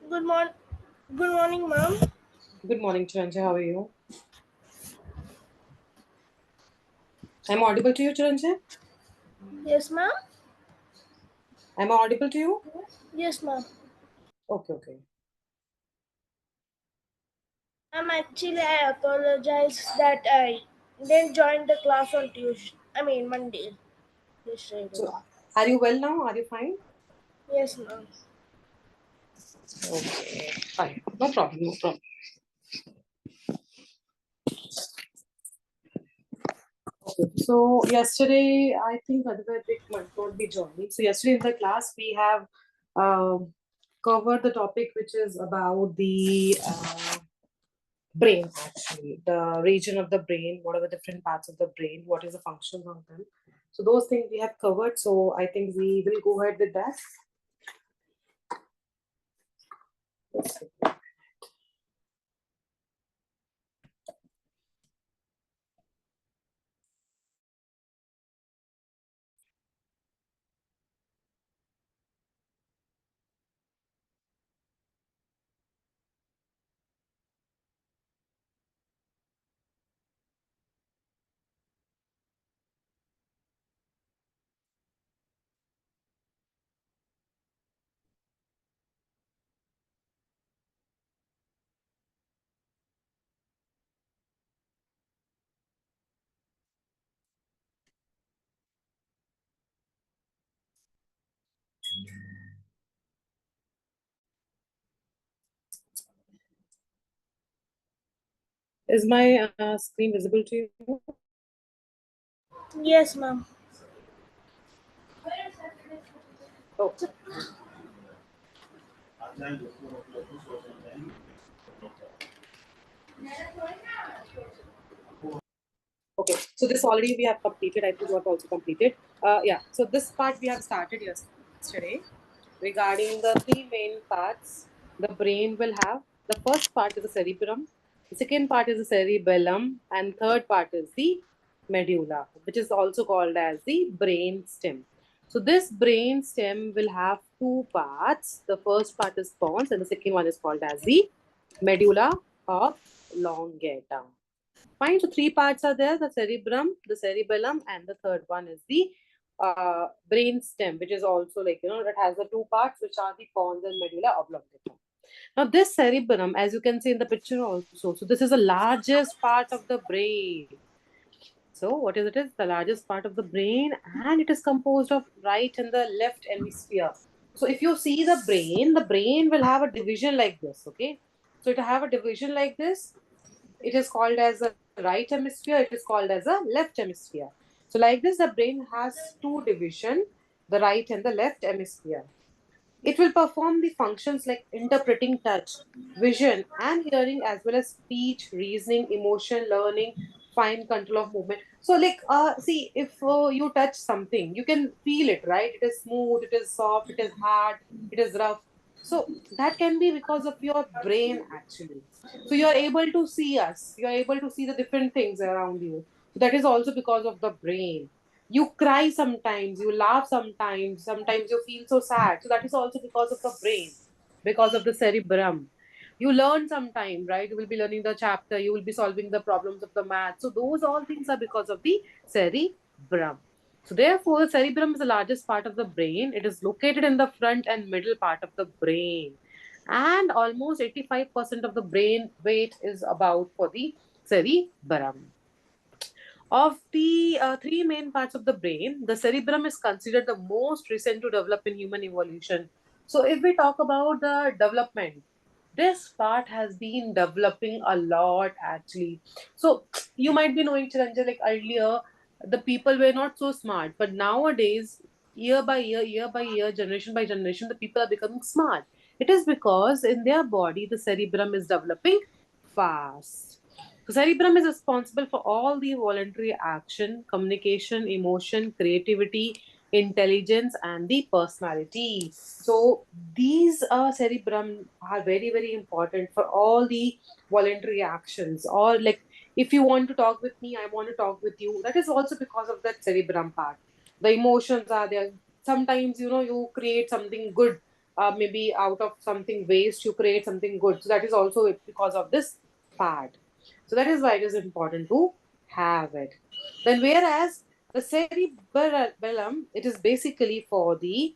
Good morning. Good morning, ma'am. Good morning, Chiranjit. How are you? I'm audible to you, Chiranjit? Yes, ma'am. I'm audible to you? Yes, ma'am. Okay, okay. I apologize that I didn't join the class on Tuesday. Monday. Yesterday. So, are you well now? Are you fine? Yes, ma'am. Okay, fine. No problem, no problem. Okay. So, yesterday, I think Advaitik might not be joining. So, yesterday in the class, we have um covered the topic which is about the brain, actually, the region of the brain, what are the different parts of the brain, what is the function of them. So, those things we have covered. So, I think we will go ahead with that. Is my screen visible to you? Yes, ma'am. Oh, okay. So this already we have completed. I think you have also completed. Yeah. So this part we have started yesterday regarding the three main parts the brain will have. The first part is the cerebrum. The second part is the cerebellum, and third part is the medulla, which is also called as the brain stem. So this brain stem will have two parts. The first part is pons, and the second one is called as the medulla oblongata. Fine. So three parts are there: the cerebrum, the cerebellum, and the third one is the brain stem, which is also that has the two parts, which are the pons and medulla oblongata. Now, this cerebrum, as you can see in the picture also, so this is the largest part of the brain. So, what is it? Is the largest part of the brain, and it is composed of right and the left hemisphere. So, if you see the brain will have a division like this. Okay, so it will have a division like this. It is called as a right hemisphere. It is called as a left hemisphere. So, like this, the brain has two division, the right and the left hemisphere. It will perform the functions like interpreting touch, vision, and hearing, as well as speech, reasoning, emotion, learning, fine control of movement. So, see, if you touch something, you can feel it, right? It is smooth, it is soft, it is hard, it is rough. So, that can be because of your brain, actually. So, you are able to see us, you are able to see the different things around you. So, that is also because of the brain. You cry sometimes, you laugh sometimes you feel so sad. So that is also because of the brain, because of the cerebrum. You learn sometime, right? You will be learning the chapter, you will be solving the problems of the math. So those all things are because of the cerebrum. So therefore, the cerebrum is the largest part of the brain. It is located in the front and middle part of the brain. And almost 85% of the brain weight is about for the cerebrum. Of the three main parts of the brain, the cerebrum is considered the most recent to develop in human evolution. So, if we talk about the development, this part has been developing a lot actually. So, you might be knowing, Chiranja, like earlier, the people were not so smart, but nowadays, year by year, generation by generation, the people are becoming smart. It is because in their body, the cerebrum is developing fast. So cerebrum is responsible for all the voluntary action, communication, emotion, creativity, intelligence, and the personality. So these cerebrum are very, very important for all the voluntary actions. Or like if you want to talk with me, I want to talk with you. That is also because of that cerebrum part. The emotions are there. Sometimes you create something good maybe out of something waste you create something good. So that is also because of this part. So that is why it is important to have it. Then whereas the cerebellum, it is basically for the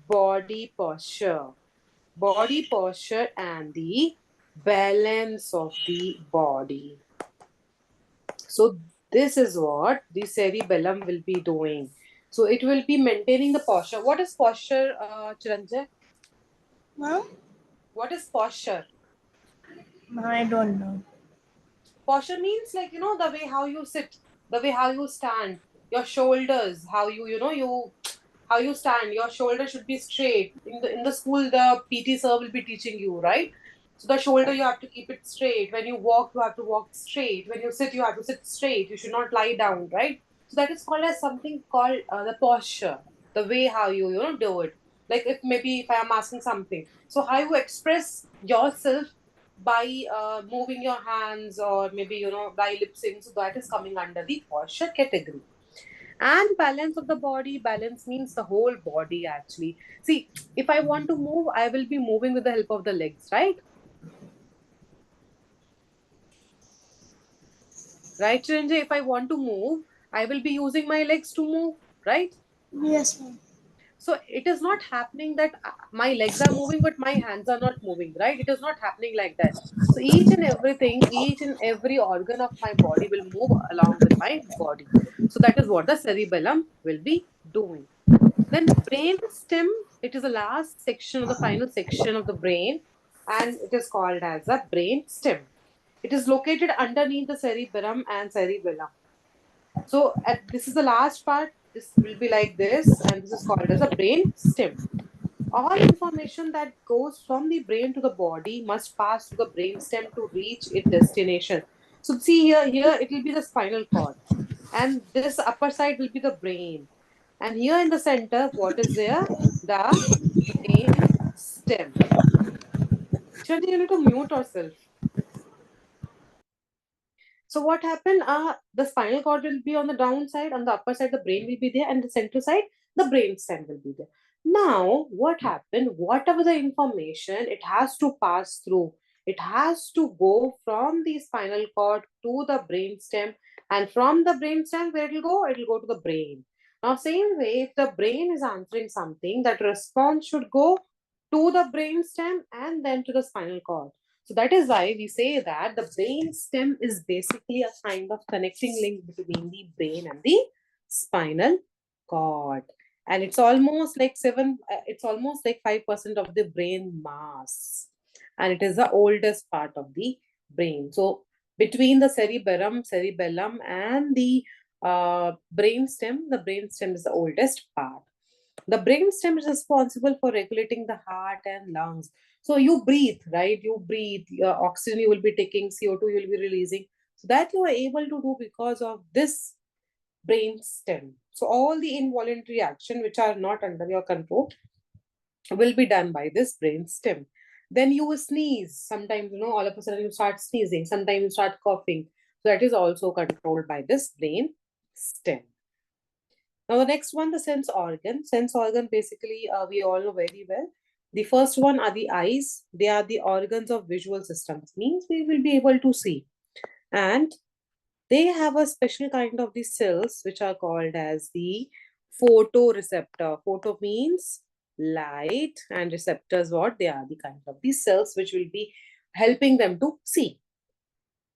body posture and the balance of the body. So this is what the cerebellum will be doing. So it will be maintaining the posture. What is posture, Chiranjay? Mom? What is posture? I don't know. Posture means, like, the way how you sit, the way how you stand, your shoulders, how you how you stand. Your shoulder should be straight. In the school, the PT sir will be teaching you, right? So the shoulder you have to keep it straight. When you walk, you have to walk straight. When you sit, you have to sit straight. You should not lie down, right? So that is called as something called the posture, the way how you do it. Like, if maybe if I am asking something, so how you express yourself by moving your hands, or maybe by lip sync, so that is coming under the posture category. And balance of the body, balance means the whole body actually. See, if I want to move, I will be moving with the help of the legs, right, Chiranjay? If I want to move, I will be using my legs to move, right? Yes, ma'am. So it is not happening that my legs are moving, but my hands are not moving, right? It is not happening like that. So each and every organ of my body will move along with my body. So that is what the cerebellum will be doing. Then brain stem, it is the last section or the final section of the brain, and it is called as a brain stem. It is located underneath the cerebellum and cerebellum. So this is the last part. This will be like this, and this is called as a brain stem. All information that goes from the brain to the body must pass through the brain stem to reach its destination. So see here it will be the spinal cord, and this upper side will be the brain. And here in the center, what is there? The brain stem. Shall you need to mute yourself? So what happened? The spinal cord will be on the downside, on the upper side, the brain will be there, and the center side, the brain stem will be there. Now, what happened? Whatever the information, it has to pass through. It has to go from the spinal cord to the brain stem, and from the brain stem, where it will go? It will go to the brain. Now, same way, if the brain is answering something, that response should go to the brain stem and then to the spinal cord. So that is why we say that the brain stem is basically a kind of connecting link between the brain and the spinal cord. And it's almost like it's almost like 5% of the brain mass. And it is the oldest part of the brain. So between the cerebellum and the brain stem is the oldest part. The brain stem is responsible for regulating the heart and lungs. So you breathe, right? You breathe, oxygen you will be taking, CO2 you will be releasing. So that you are able to do because of this brain stem. So all the involuntary action which are not under your control will be done by this brain stem. Then you will sneeze. Sometimes, all of a sudden you start sneezing. Sometimes you start coughing. So that is also controlled by this brain stem. Now, the next one, the sense organ. Sense organ, basically, we all know very well. The first one are the eyes. They are the organs of visual systems. Means we will be able to see. And they have a special kind of the cells which are called as the photoreceptor. Photo means light, and receptors, what they are, the kind of the cells which will be helping them to see.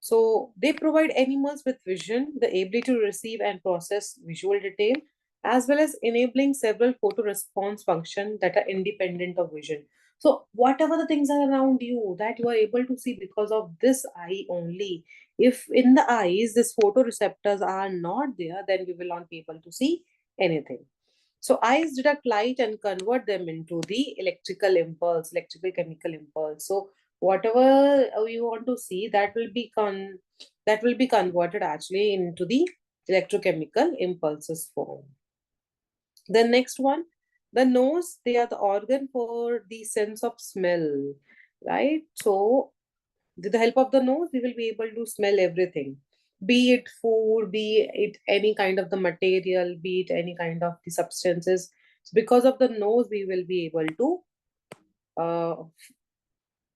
So they provide animals with vision, the ability to receive and process visual detail, as well as enabling several photoresponse functions that are independent of vision. So whatever the things are around you that you are able to see because of this eye only. If in the eyes these photoreceptors are not there, then we will not be able to see anything. So eyes detect light and convert them into the electrical impulse, electrical chemical impulse. So whatever you want to see, that will be converted actually into the electrochemical impulses form. The next one, the nose, they are the organ for the sense of smell, right? So with the help of the nose, we will be able to smell everything, be it food, be it any kind of the material, be it any kind of the substances. So because of the nose, we will be able to uh,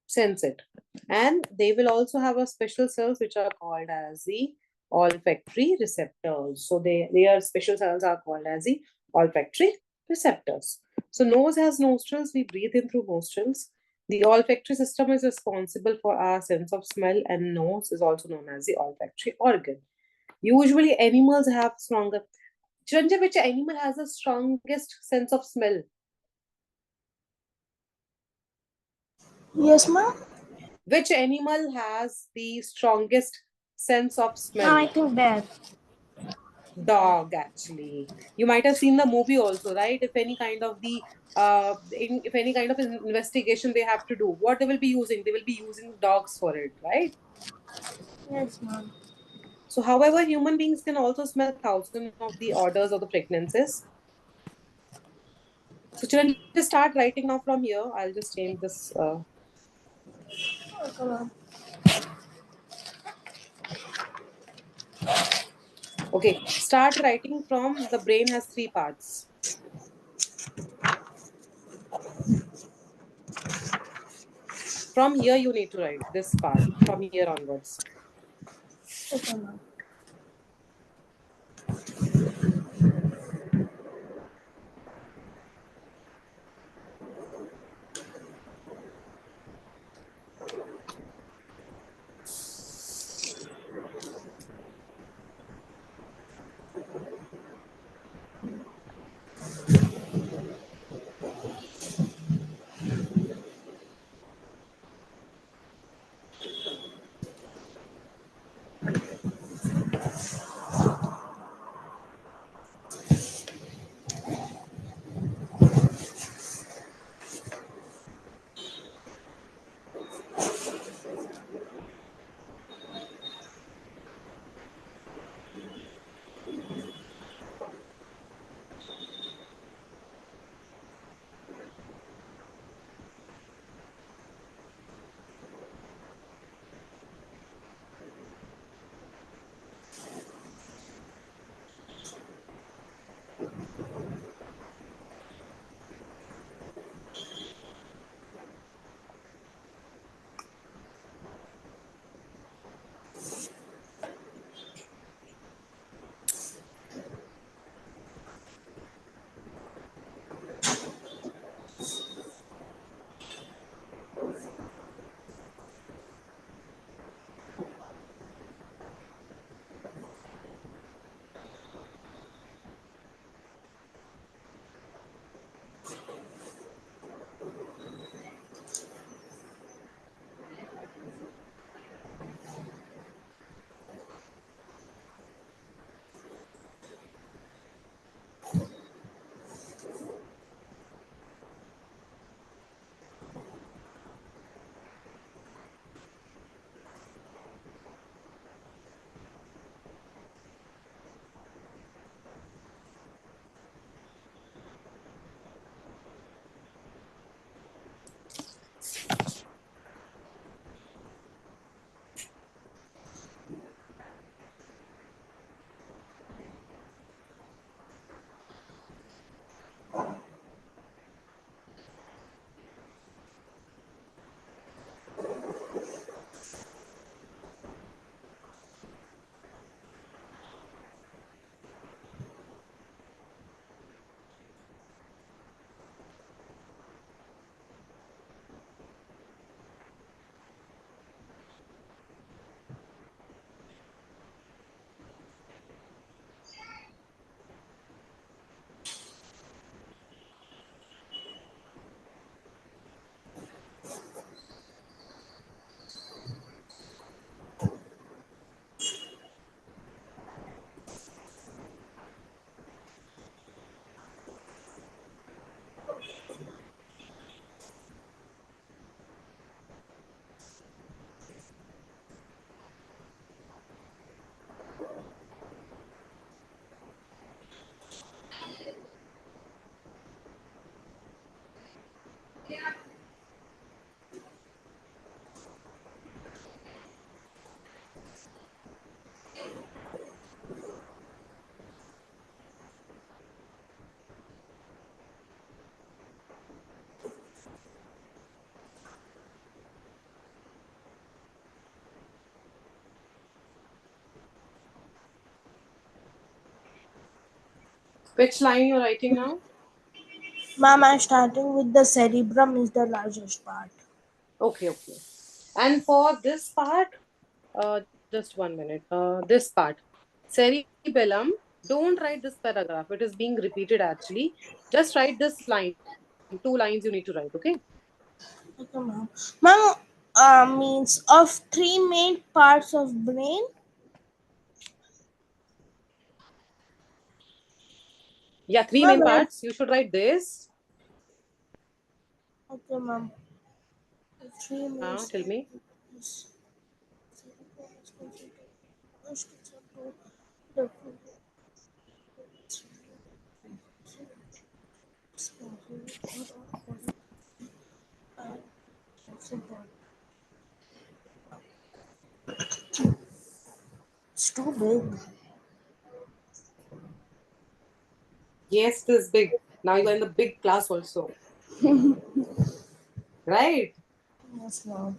sense it. And they will also have a special cells which are called as the olfactory receptors. So their special cells are called as the olfactory receptors. So nose has nostrils, we breathe in through nostrils. The olfactory system is responsible for our sense of smell, and nose is also known as the olfactory organ. Usually animals have stronger. Chiranjeev, which animal has the strongest sense of smell? Yes, ma'am. Which animal has the strongest sense of I smell? think that. Dog, actually. You might have seen the movie also, right? If any kind of the if any kind of investigation they have to do, what they will be using? They will be using dogs for it, right? Yes, ma'am. So, however, human beings can also smell thousands of the odors or the fragrances. So, children, just start writing now from here. I'll just change this. Okay, ma'am. Okay, start writing from the brain has three parts. From here, you need to write this part from here onwards. Okay, ma'am. Which line you're writing now? Ma'am, I'm starting with the cerebrum is the largest part. Okay, okay. And for this part, just 1 minute. This part, cerebellum. Don't write this paragraph. It is being repeated actually. Just write this line. 2 lines you need to write. Okay. Okay, ma'am. Ma'am, means of three main parts of brain. Yeah, three Ma'am, main parts. You should write this. okay, ma'am. Three main Tell me. parts. The It's too big. Yes, it is big. Now you are in the big class also. Right? Yes, ma'am.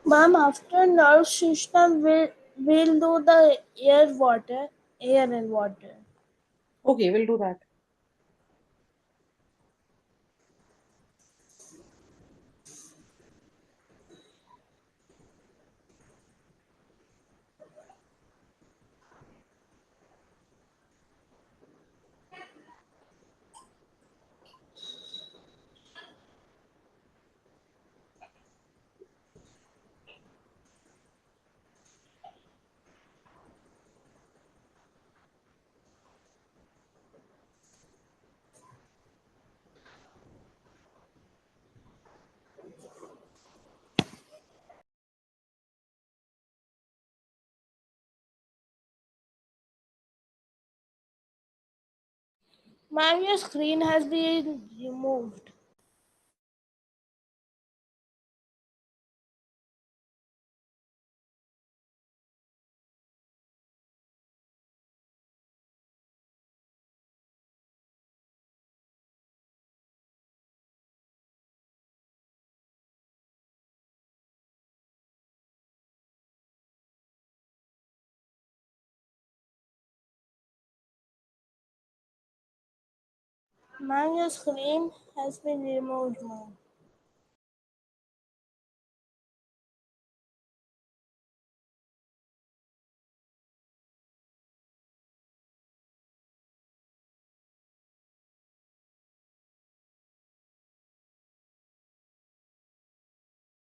Ma'am, after nerve system, will do the air and water. Okay, we'll do that. Ma'am, your screen has been removed. Mango screen has been removed, mom.